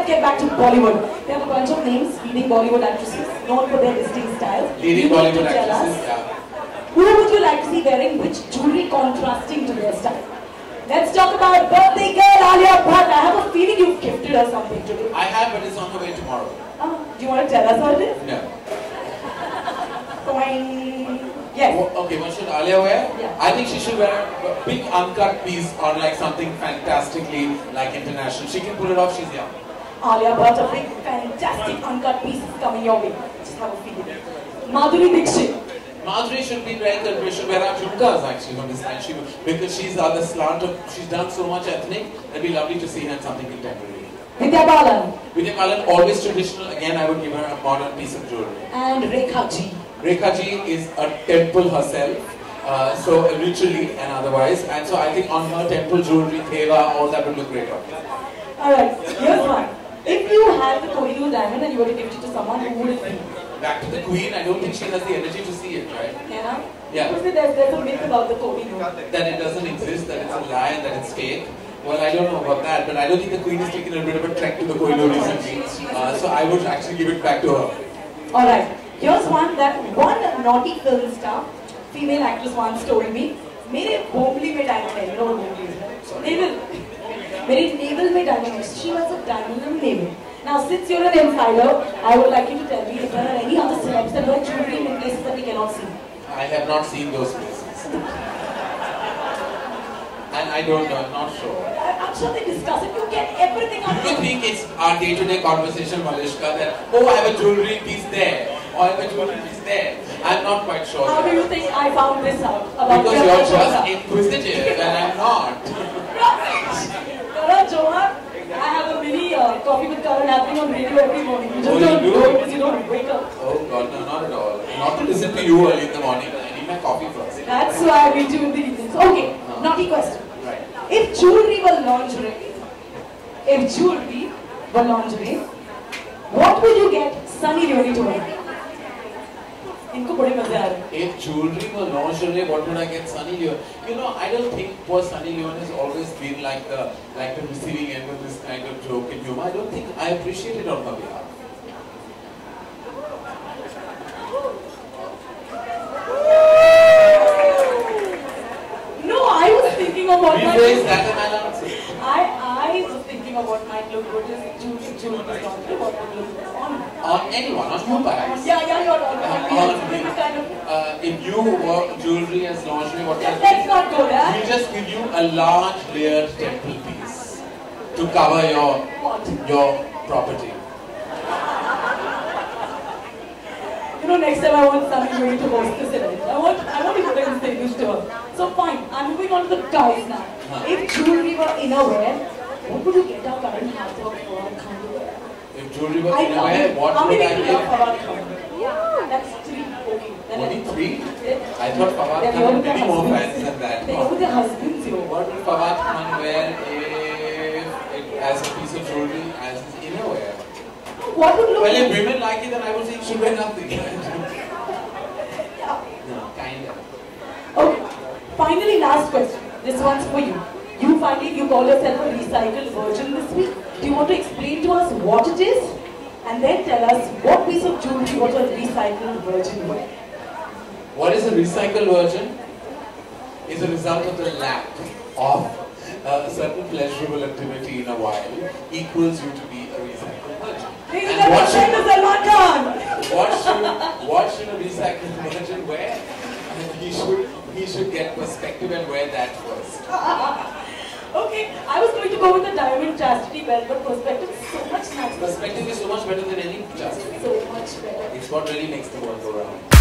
let's get back to Bollywood. We have a bunch of names, leading Bollywood actresses, known for their distinct styles. Leading Bollywood actresses, yeah. Who would you like to see wearing which jewelry contrasting to their style? Let's talk about birthday girl Alia Bhatt. I have a feeling you've gifted her something today. I have, but it's on the way tomorrow. Do you want to tell us what it is? No. Yes. Okay, what should Alia wear? Yeah. I think she should wear a big uncut piece or like something fantastically like international. She can pull it off, she's young. Alia Bhatt, a big fantastic uncut piece is coming your way. Just have a feeling. Madhuri Dixit. Madhuri should be very good. We should wear our jhumkas actually on this night. Because she's on the slant of, she's done so much ethnic, it'd be lovely to see her in something contemporary. Vidya Balan. Vidya Balan, always traditional. Again, I would give her a modern piece of jewelry. And Rekha G. Rekha Ji is a temple herself, so literally and otherwise. And so I think on her temple jewelry, theva, all that would look great on her. Alright, here's one. If you had the Kohinoor diamond and you were to gift it to someone, who would it be? Back to the Queen, I don't think she has the energy to see it, right? Yeah. Yeah. Because there's a myth about the Kohinoor. That it doesn't exist, that it's a lie, and that it's fake. Well, I don't know about that, but I don't think the Queen has taken a bit of a trek to the Kohinoor recently. So I would actually give it back to her. Alright, here's one that one naughty film star, female actress once told me, मेरे बोमली में diamond है, you know what बोमली is, right? Navel. मेरी navel में diamond है. She was a diamond in navel. Now, since you're an insider, I would like you to tell me if there are any other celebs that wear jewelry in places that we cannot see. I have not seen those places. And I don't know, I'm not sure. I'm sure they discuss it. You get everything out of Do you it. think it's our day-to-day conversation, Malishka, that, oh, I have a jewelry piece there, or I have a jewelry piece there? I'm not quite sure. How do you think I found this out? About Because you're just inquisitive, and I'm not. Karan Johar, I have a mini coffee with Karan happening on radio every morning. You just don't know because you don't wake up. Oh God, no, not at all. Not to listen to you early in the morning. I need my coffee first. That's why I meet you in the evenings. Okay, naughty question. Right. If jewelry were lingerie, what would you get Sunny Leone to wear? इनको बड़े मजे आ रहे हैं. If jewelry were lingerie, what would I get Sunny Leone? You know, I don't think poor Sunny Leone has always been like the receiving end of this kind of joke and humor. I don't think I appreciate it on her behalf. No, I was thinking of what Rephrase that and I'll answer. I was thinking of what might look good is jewelry lingerie, what would look good On anyone, on you perhaps. Yeah, you're on me. Kind of. If you wore jewelry as lingerie, what kind of Let's not go there. We just give you a large layered temple piece to cover your property. You know, next time I want Sunny Leone to host this event. I want to go and say this to her. So fine, I'm moving on to the guys now. If jewelry were innerwear, what would you get our current half of Fawad Khan to wear? If jewelry were innerwear, what would I give? Fawad Khan? Yeah, that's 3. Okay. Only 3? I thought Fawad Khan had many more fans than that. They go with their husbands, yo. What would Fawad Khan wear as a piece of jewelry as his innerwear? What would look Well, if women like it, then I would say he should wear nothing. Yeah. No, kind of. Okay. Finally, last question. This one's for you. You call yourself a recycled virgin this week. Do you want to explain to us what it is? And then tell us what piece of jewelry was a recycled virgin wear? What is a recycled virgin? Is a result of the lack of a certain pleasurable activity in a while equals you to be a recycled virgin. And what should a recycled virgin wear? He should get perspective and wear that first. Okay, I was going to go with the diamond chastity belt, but perspective is so much nicer. Perspective is so much better than any chastity. So much better. It's what really makes the world go round.